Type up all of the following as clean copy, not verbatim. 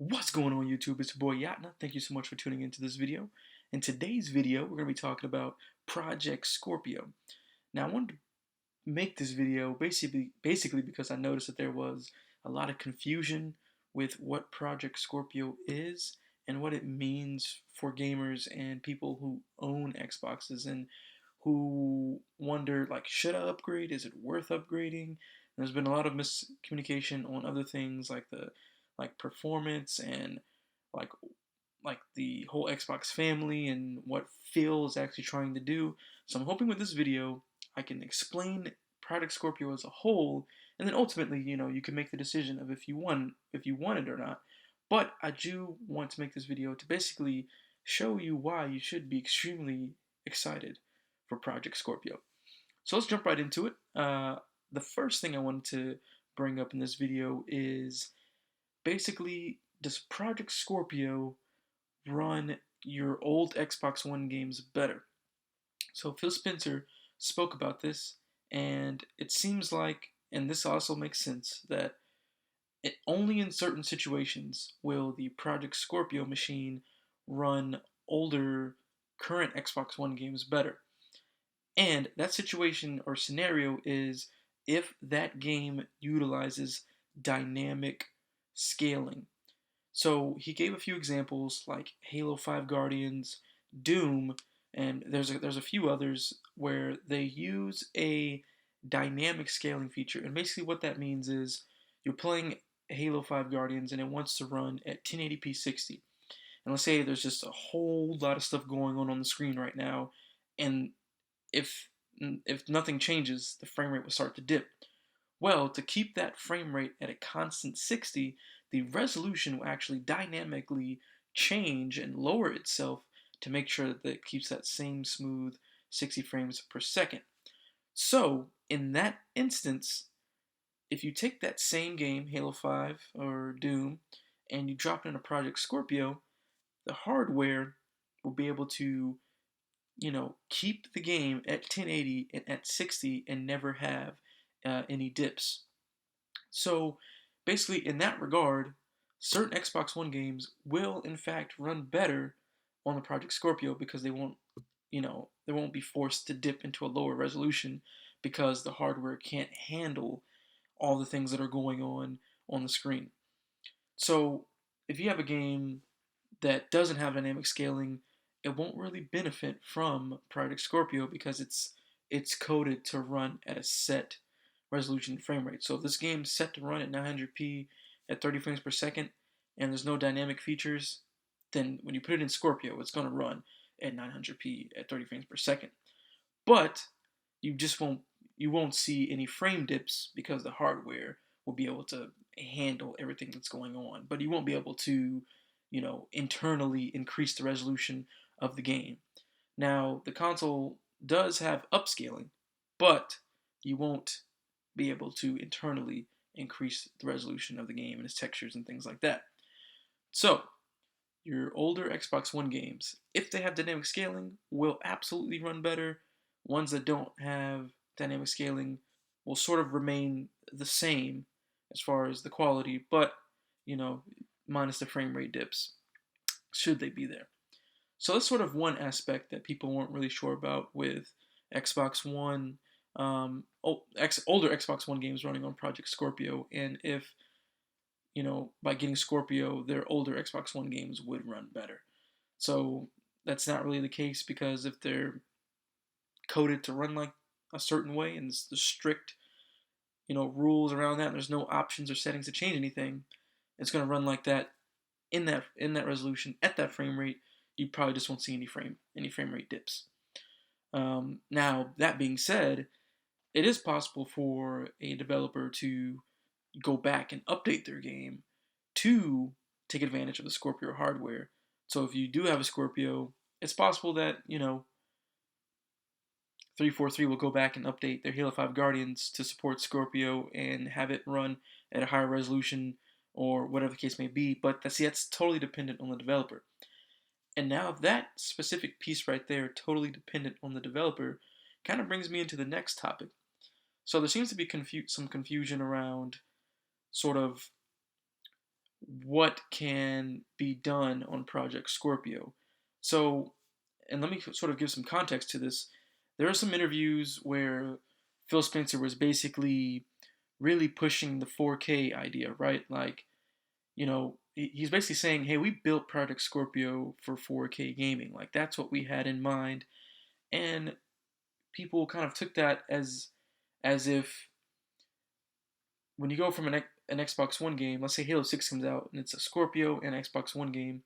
What's going on YouTube? It's your boy Yotna. Thank you so much for tuning into this video. In today's video, we're going to be talking about Project Scorpio. Now I wanted to make this video basically because I noticed that there was a lot of confusion with what Project Scorpio is and what it means for gamers and people who own Xboxes and who wonder, like, should I upgrade? Is it worth upgrading? There's been a lot of miscommunication on other things like the performance and like the whole Xbox family and what Phil is actually trying to do. So I'm hoping with this video I can explain Project Scorpio as a whole, and then ultimately, you can make the decision of if you want it or not. But I do want to make this video to basically show you why you should be extremely excited for Project Scorpio. So let's jump right into it. The first thing I wanted to bring up in this video is basically, does Project Scorpio run your old Xbox One games better? So Phil Spencer spoke about this, and it seems like, and this also makes sense, that only in certain situations will the Project Scorpio machine run older current Xbox One games better. And that situation or scenario is if that game utilizes dynamic scaling. So he gave a few examples like Halo 5 Guardians, Doom, and there's a few others where they use a dynamic scaling feature. And basically what that means is you're playing Halo 5 Guardians and it wants to run at 1080p 60. And let's say there's just a whole lot of stuff going on the screen right now, and if if nothing changes, the frame rate will start to dip. Well, to keep that frame rate at a constant 60, the resolution will actually dynamically change and lower itself to make sure that it keeps that same smooth 60 frames per second. So, in that instance, if you take that same game, Halo 5 or Doom, and you drop it in a Project Scorpio, the hardware will be able to keep the game at 1080 and at 60 and never have any dips. So basically, in that regard, certain Xbox One games will in fact run better on the Project Scorpio because they won't be forced to dip into a lower resolution because the hardware can't handle all the things that are going on the screen. So if you have a game that doesn't have dynamic scaling, it won't really benefit from Project Scorpio because it's coded to run at a set resolution frame rate. So if this game's set to run at 900p at 30 frames per second and there's no dynamic features, then when you put it in Scorpio, it's going to run at 900p at 30 frames per second. But you just won't see any frame dips because the hardware will be able to handle everything that's going on. But you won't be able to, internally increase the resolution of the game. Now, the console does have upscaling, but you won't be able to internally increase the resolution of the game and its textures and things like that. So, your older Xbox One games, if they have dynamic scaling, will absolutely run better. Ones that don't have dynamic scaling will sort of remain the same as far as the quality, but, minus the frame rate dips, should they be there. So that's sort of one aspect that people weren't really sure about with Xbox One, older Xbox One games running on Project Scorpio, and if, by getting Scorpio, their older Xbox One games would run better. So that's not really the case because if they're coded to run like a certain way and the strict, rules around that, and there's no options or settings to change anything, it's going to run like that in that resolution at that frame rate. You probably just won't see any frame rate dips. Now, that being said, it is possible for a developer to go back and update their game to take advantage of the Scorpio hardware. So if you do have a Scorpio, it's possible that 343 will go back and update their Halo 5 Guardians to support Scorpio and have it run at a higher resolution or whatever the case may be. But that's totally dependent on the developer. And now that specific piece right there, totally dependent on the developer, kind of brings me into the next topic. So there seems to be some confusion around sort of what can be done on Project Scorpio. So, and let me sort of give some context to this. There are some interviews where Phil Spencer was basically really pushing the 4K idea, right? Like, he's basically saying, hey, we built Project Scorpio for 4K gaming. Like, that's what we had in mind. And people kind of took that as if when you go from an Xbox One game, let's say Halo 6 comes out and it's a Scorpio and Xbox One game,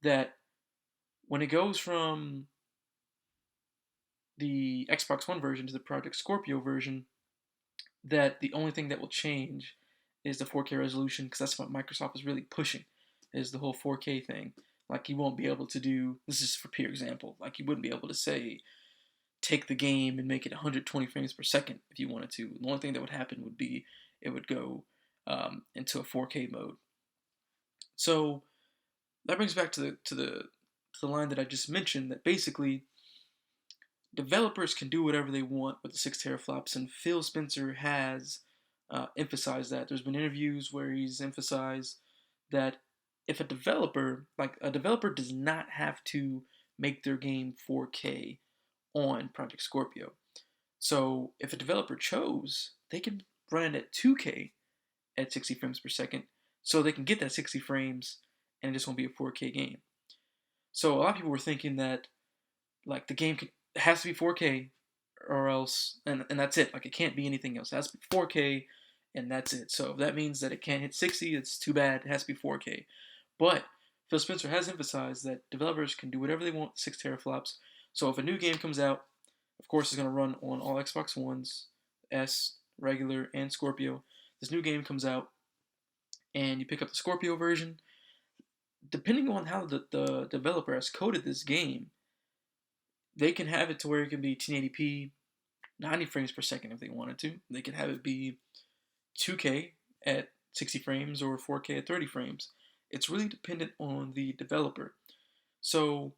that when it goes from the Xbox One version to the Project Scorpio version, that the only thing that will change is the 4K resolution, because that's what Microsoft is really pushing, is the whole 4K thing. Like, you won't be able to do, this is for pure example, like you wouldn't be able to say, take the game and make it 120 frames per second if you wanted to. The only thing that would happen would be it would go into a 4K mode. So that brings back to the line that I just mentioned, that basically developers can do whatever they want with the 6 teraflops, and Phil Spencer has emphasized that. There's been interviews where he's emphasized that if a developer does not have to make their game 4K on Project Scorpio. So if a developer chose, they can run it at 2K at 60 frames per second, so they can get that 60 frames and it just won't be a 4K game. So a lot of people were thinking that like the game has to be 4K or else, and that's it. Like, it can't be anything else. It has to be 4K and that's it. So if that means that it can't hit 60, it's too bad. It has to be 4K. But Phil Spencer has emphasized that developers can do whatever they want with 6 teraflops. So if a new game comes out, of course it's going to run on all Xbox Ones, S, regular, and Scorpio. This new game comes out and you pick up the Scorpio version. Depending on how the developer has coded this game, they can have it to where it can be 1080p, 90 frames per second if they wanted to. They can have it be 2K at 60 frames or 4K at 30 frames. It's really dependent on the developer. So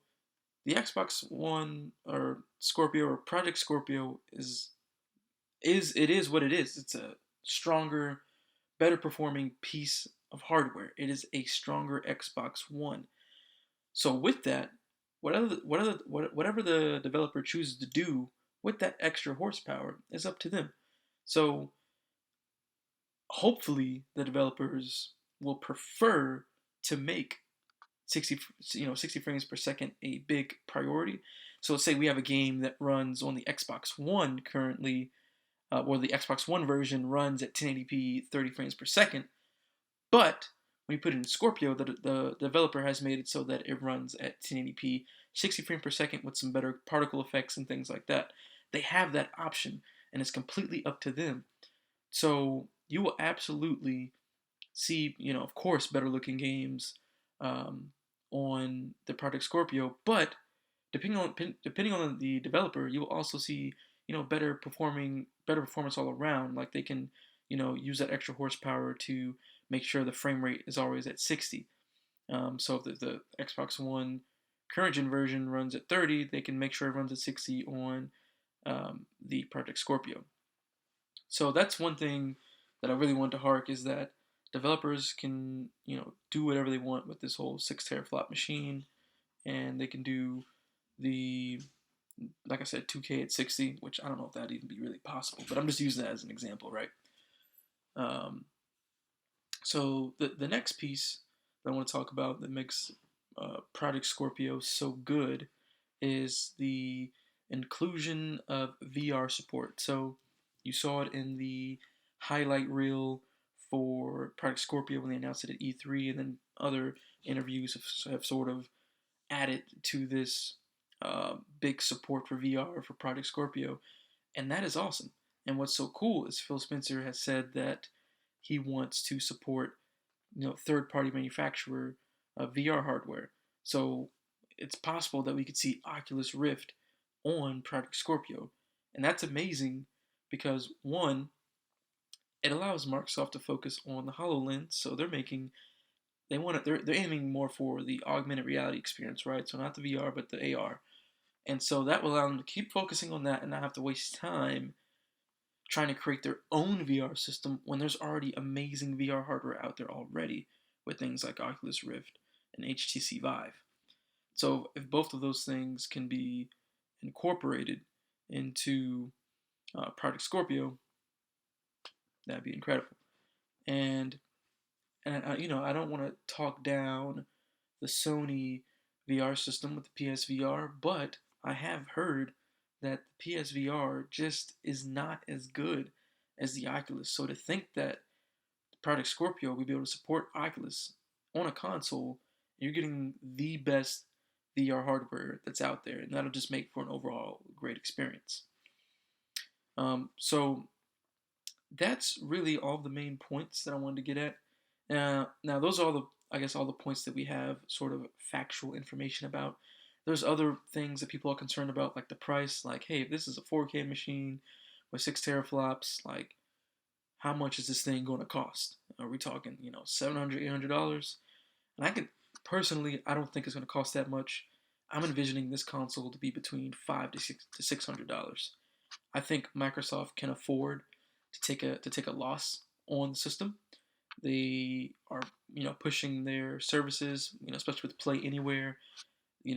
the Xbox One or Scorpio or Project Scorpio is what it is. It's a stronger, better performing piece of hardware. It is a stronger Xbox One. So with that, whatever the developer chooses to do with that extra horsepower is up to them. So hopefully the developers will prefer to make 60 frames per second a big priority. So let's say we have a game that runs on the Xbox One currently, or the Xbox One version runs at 1080p 30 frames per second, but when you put it in Scorpio, the developer has made it so that it runs at 1080p 60 frames per second with some better particle effects and things like that. They have that option, and it's completely up to them. So you will absolutely see, of course, better looking games on the Project Scorpio, but depending on the developer, you will also see, better performance all around. Like, they can, use that extra horsepower to make sure the frame rate is always at 60. So if the Xbox One current gen version runs at 30, they can make sure it runs at 60 on the Project Scorpio. So that's one thing that I really want to hark, is that developers can, do whatever they want with this whole 6 teraflop machine, and they can do the, like I said, 2K at 60, which I don't know if that'd even be really possible, but I'm just using that as an example, right? Um, so the next piece that I want to talk about that makes Project Scorpio so good is the inclusion of VR support. So you saw it in the highlight reel for Project Scorpio when they announced it at E3, and then other interviews have sort of added to this big support for VR for Project Scorpio, and that is awesome. And what's so cool is Phil Spencer has said that he wants to support, third-party manufacturer VR hardware. So it's possible that we could see Oculus Rift on Project Scorpio, and that's amazing because, one, it allows Microsoft to focus on the HoloLens. So they're aiming more for the augmented reality experience, right? So not the VR but the AR, and so that will allow them to keep focusing on that and not have to waste time trying to create their own VR system when there's already amazing VR hardware out there already. with things like Oculus Rift and HTC Vive. So if both of those things can be incorporated into Project Scorpio, that'd be incredible. And I don't want to talk down the Sony VR system with the PSVR, but I have heard that the PSVR just is not as good as the Oculus. So to think that Project Scorpio will be able to support Oculus on a console, you're getting the best VR hardware that's out there, and that'll just make for an overall great experience. So that's really all the main points that I wanted to get at. Now those are all all the points that we have sort of factual information about. There's other things that people are concerned about, like the price. Like, hey, if this is a 4K machine with 6 teraflops, like, how much is this thing going to cost? Are we talking, $700, $800? And I don't think it's going to cost that much. I'm envisioning this console to be between $500 to $600. I think Microsoft can afford to take a loss on the system. They are, pushing their services, especially with Play Anywhere. We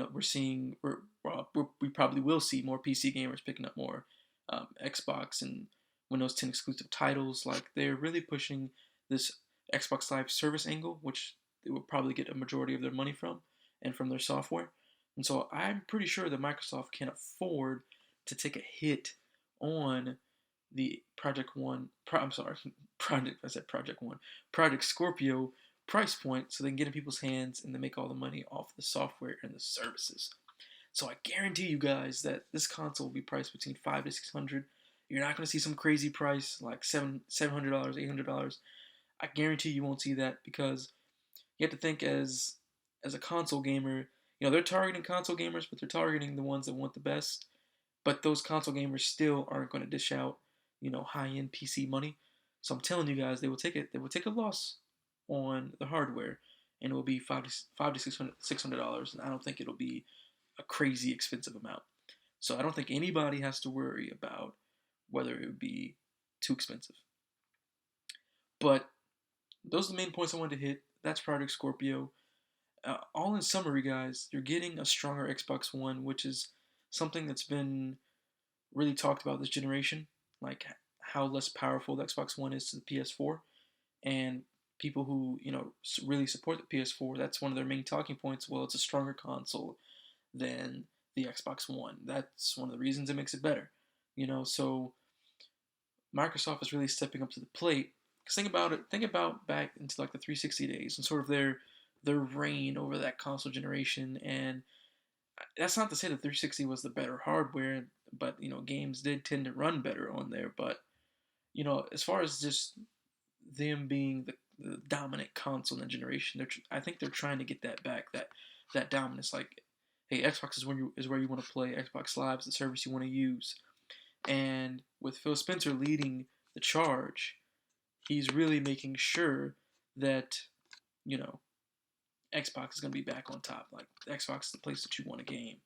probably will see more PC gamers picking up more Xbox and Windows 10 exclusive titles. Like, they're really pushing this Xbox Live service angle, which they will probably get a majority of their money from and from their software. And so I'm pretty sure that Microsoft can afford to take a hit on the Project Scorpio price point, so they can get in people's hands and they make all the money off the software and the services. So I guarantee you guys that this console will be priced between $500 to $600. You're not going to see some crazy price like $700, $800. I guarantee you won't see that, because you have to think as a console gamer. They're targeting console gamers, but they're targeting the ones that want the best. But those console gamers still aren't going to dish out, high-end PC money. So I'm telling you guys, they will take a loss on the hardware, and it will be five to $600, and I don't think it'll be a crazy expensive amount. So I don't think anybody has to worry about whether it would be too expensive. But those are the main points I wanted to hit. That's Project Scorpio. All in summary, guys, you're getting a stronger Xbox One, which is something that's been really talked about this generation, like how less powerful the Xbox One is to the PS4. And people who really support the PS4, that's one of their main talking points. Well, it's a stronger console than the Xbox One. That's one of the reasons it makes it better. So Microsoft is really stepping up to the plate. Because think about it. Think about back into like the 360 days and sort of their reign over that console generation. And that's not to say that 360 was the better hardware, but games did tend to run better on there. But as far as just them being the dominant console in the generation, I think they're trying to get that back, that dominance. Like, hey, Xbox is where you want to play. Xbox Live is the service you want to use. And with Phil Spencer leading the charge, he's really making sure that Xbox is going to be back on top. Like, Xbox is the place that you want to game.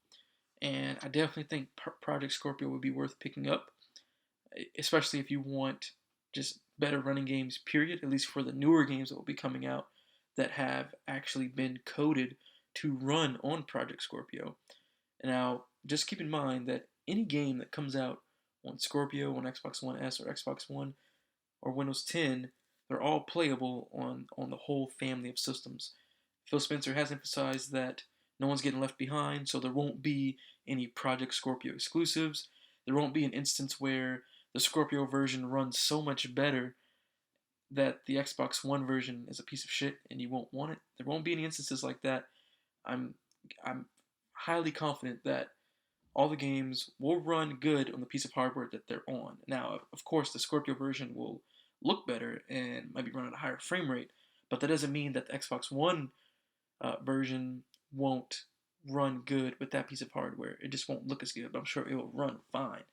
And I definitely think Project Scorpio would be worth picking up, especially if you want just better running games, period, at least for the newer games that will be coming out that have actually been coded to run on Project Scorpio. Now, just keep in mind that any game that comes out on Scorpio, on Xbox One S or Xbox One or Windows 10, they're all playable on the whole family of systems. Phil Spencer has emphasized that no one's getting left behind, so there won't be any Project Scorpio exclusives. There won't be an instance where the Scorpio version runs so much better that the Xbox One version is a piece of shit and you won't want it. There won't be any instances like that. I'm highly confident that all the games will run good on the piece of hardware that they're on. Now, of course, the Scorpio version will look better and might be run at a higher frame rate, but that doesn't mean that the Xbox One version won't run good with that piece of hardware. It just won't look as good, but I'm sure it will run fine.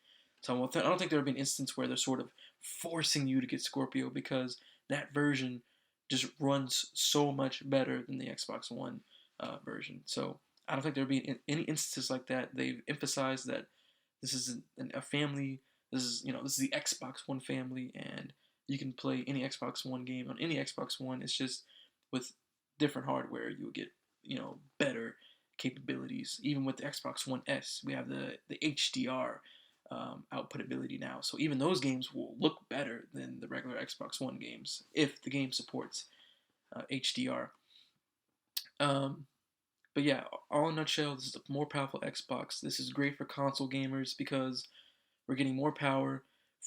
So I don't think there will be an instance where they're sort of forcing you to get Scorpio, because that version just runs so much better than the Xbox One version. So I don't think there will be any instances like that. They've emphasized that this is a family. This is the Xbox One family, and you can play any Xbox One game on any Xbox One. It's just with different hardware, you'll get, better capabilities. Even with the Xbox One S, we have the HDR output ability now. So even those games will look better than the regular Xbox One games if the game supports HDR. Um, but yeah, all in a nutshell, this is a more powerful Xbox. This is great for console gamers because we're getting more power.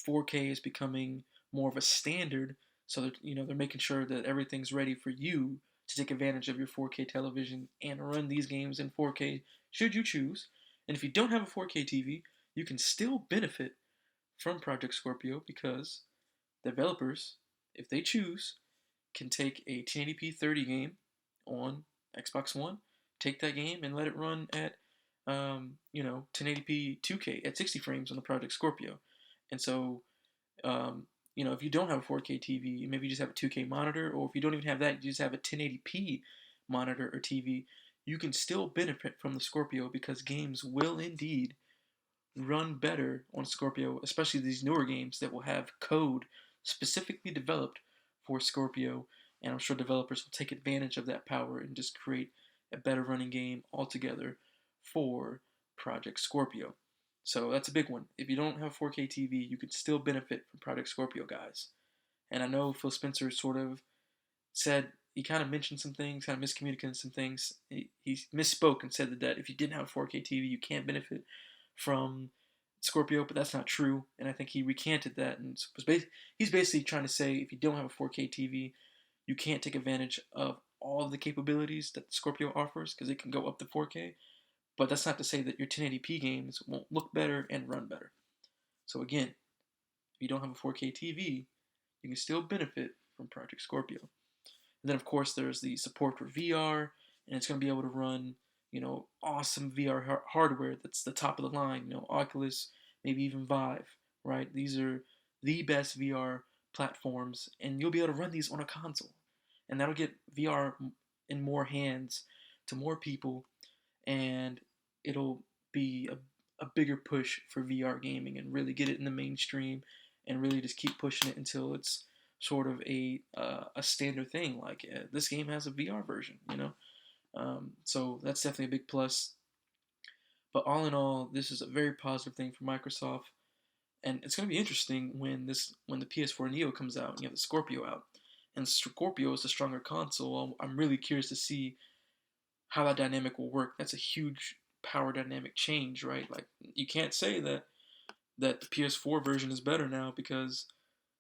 4K is becoming more of a standard, so that they're making sure that everything's ready for you to take advantage of your 4K television and run these games in 4K should you choose. And if you don't have a 4K TV, you can still benefit from Project Scorpio because developers, if they choose, can take a 1080p 30 game on Xbox One, take that game and let it run at 1080p 2K at 60 frames on the Project Scorpio. And so, if you don't have a 4K TV, maybe you just have a 2K monitor, or if you don't even have that, you just have a 1080p monitor or TV, you can still benefit from the Scorpio because games will indeed run better on Scorpio, especially these newer games that will have code specifically developed for Scorpio. And I'm sure developers will take advantage of that power and just create a better running game altogether for Project Scorpio. So that's a big one. If you don't have 4K TV, you can still benefit from Project Scorpio, guys. And I know Phil Spencer sort of said, he kind of mentioned some things, kind of miscommunicated some things. He misspoke and said that if you didn't have 4K TV, you can't benefit from Scorpio, but that's not true. And I think he recanted that and he's basically trying to say if you don't have a 4K TV, you can't take advantage of all of the capabilities that Scorpio offers because it can go up to 4K. But that's not to say that your 1080p games won't look better and run better. So again, if you don't have a 4K TV, you can still benefit from Project Scorpio. And then of course there's the support for VR, and it's going to be able to run, awesome VR hardware that's the top of the line, Oculus, maybe even Vive, right? These are the best VR platforms, and you'll be able to run these on a console. And that'll get VR in more hands to more people, and it'll be a bigger push for VR gaming and really get it in the mainstream and really just keep pushing it until it's sort of a standard thing. Like this game has a VR version. So that's definitely a big plus. But all in all, this is a very positive thing for Microsoft, and it's going to be interesting when the PS4 Neo comes out and you have the Scorpio out, and Scorpio is the stronger console. I'm really curious to see how that dynamic will work. That's a huge power dynamic change, right? Like you can't say that the PS4 version is better now because,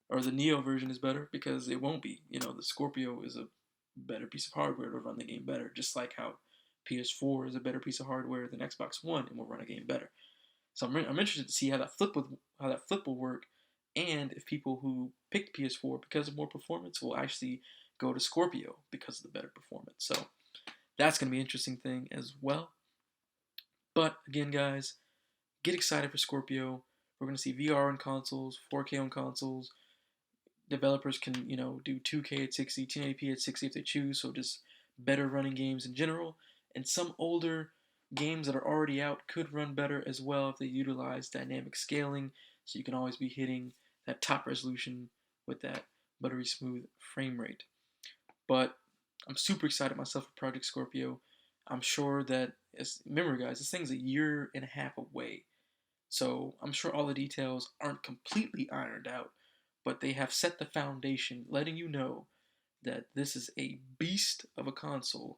or the Neo version is better because it won't be. The Scorpio is a better piece of hardware to run the game better, just like how PS4 is a better piece of hardware than Xbox One and will run a game better. So I'm interested to see how that flip will work, and if people who picked PS4 because of more performance will actually go to Scorpio because of the better performance. So that's going to be an interesting thing as well. But again, guys, get excited for Scorpio. We're going to see VR on consoles, 4K on consoles. Developers can, do 2K at 60, 1080p at 60 if they choose, so just better running games in general. And some older games that are already out could run better as well if they utilize dynamic scaling, so you can always be hitting that top resolution with that buttery smooth frame rate. But I'm super excited myself for Project Scorpio. I'm sure that, remember guys, this thing's a year and a half away. So I'm sure all the details aren't completely ironed out, but they have set the foundation, letting you know that this is a beast of a console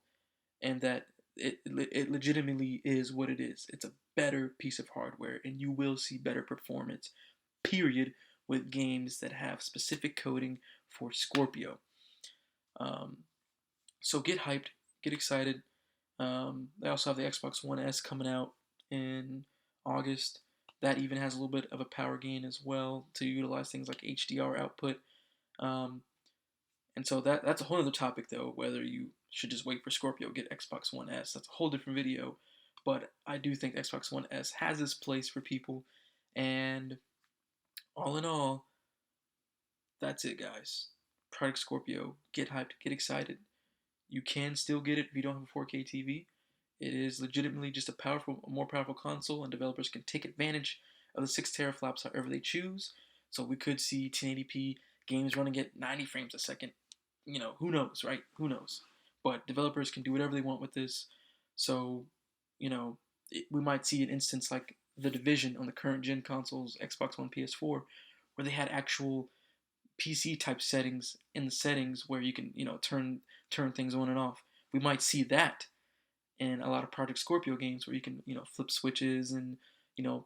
and that it legitimately is what it is. It's a better piece of hardware, and you will see better performance, period, with games that have specific coding for Scorpio. Um, so get hyped, get excited. They also have the Xbox One S coming out in August. That even has a little bit of a power gain as well to utilize things like HDR output. Um, and so that's a whole other topic, though, whether you should just wait for Scorpio, get Xbox One S. That's a whole different video. But I do think Xbox One S has its place for people. And all in all, that's it, guys. Project Scorpio. Get hyped, get excited. You can still get it if you don't have a 4K TV. It is legitimately just a more powerful console, and developers can take advantage of the 6 teraflops however they choose. So we could see 1080p games running at 90 frames a second. Who knows, right? Who knows? but developers can do whatever they want with this. So, you know, we might see an instance like The Division on the current gen consoles, Xbox One, PS4, where they had actual PC type settings in the settings where you can, turn things on and off. We might see that in a lot of Project Scorpio games where you can, flip switches and, you know,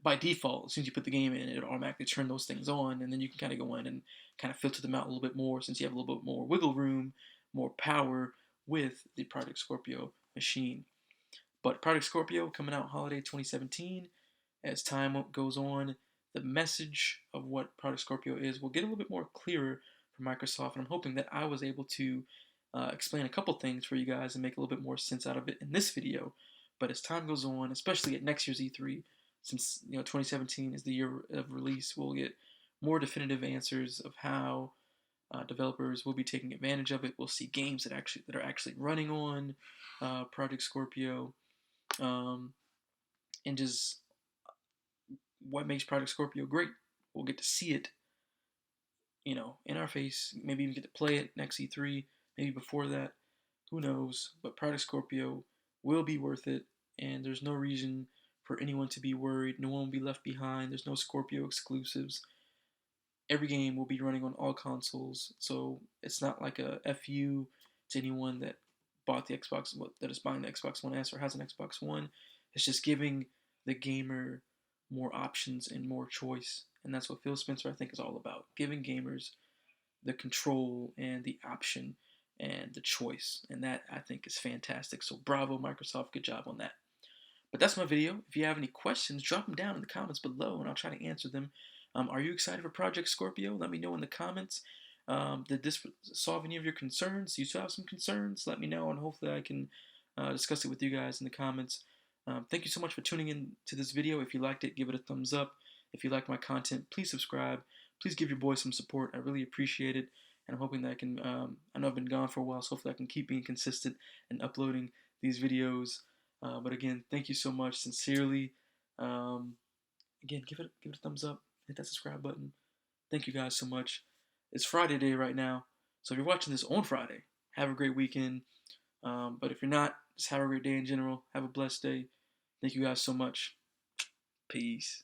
by default, as soon as you put the game in, it automatically turn those things on, and then you can kind of go in and kind of filter them out a little bit more since you have a little bit more wiggle room, more power with the Project Scorpio machine. But Project Scorpio coming out holiday 2017. As time goes on, the message of what Project Scorpio is will get a little bit more clearer for Microsoft, and I'm hoping that I was able to explain a couple things for you guys and make a little bit more sense out of it in this video. But as time goes on, especially at next year's E3, since 2017 is the year of release, we'll get more definitive answers of how developers will be taking advantage of it. We'll see games that are actually running on Project Scorpio, um, and just what makes Project Scorpio great. We'll get to see it, in our face. Maybe even get to play it next E3. Maybe before that. Who knows? But Project Scorpio will be worth it, and there's no reason for anyone to be worried. No one will be left behind. There's no Scorpio exclusives. Every game will be running on all consoles, so it's not like a FU to anyone that bought the Xbox, that is buying the Xbox One S or has an Xbox One. It's just giving the gamer more options and more choice, and that's what Phil Spencer I think is all about: giving gamers the control and the option and the choice, and that I think is fantastic. So bravo, Microsoft, good job on that. But that's my video. If you have any questions, drop them down in the comments below, and I'll try to answer them. Are you excited for Project Scorpio? Let me know in the comments. Did this solve any of your concerns? Do you still have some concerns? Let me know, and hopefully I can discuss it with you guys in the comments. Thank you so much for tuning in to this video. If you liked it, give it a thumbs up. If you like my content, please subscribe. Please give your boy some support. I really appreciate it. And I'm hoping that I can, I know I've been gone for a while, so hopefully I can keep being consistent and uploading these videos. But again, thank you so much, sincerely. Again, give it a thumbs up, hit that subscribe button. Thank you guys so much. It's Friday day right now, so if you're watching this on Friday, have a great weekend. But if you're not, just have a great day in general. Have a blessed day. Thank you guys so much. Peace.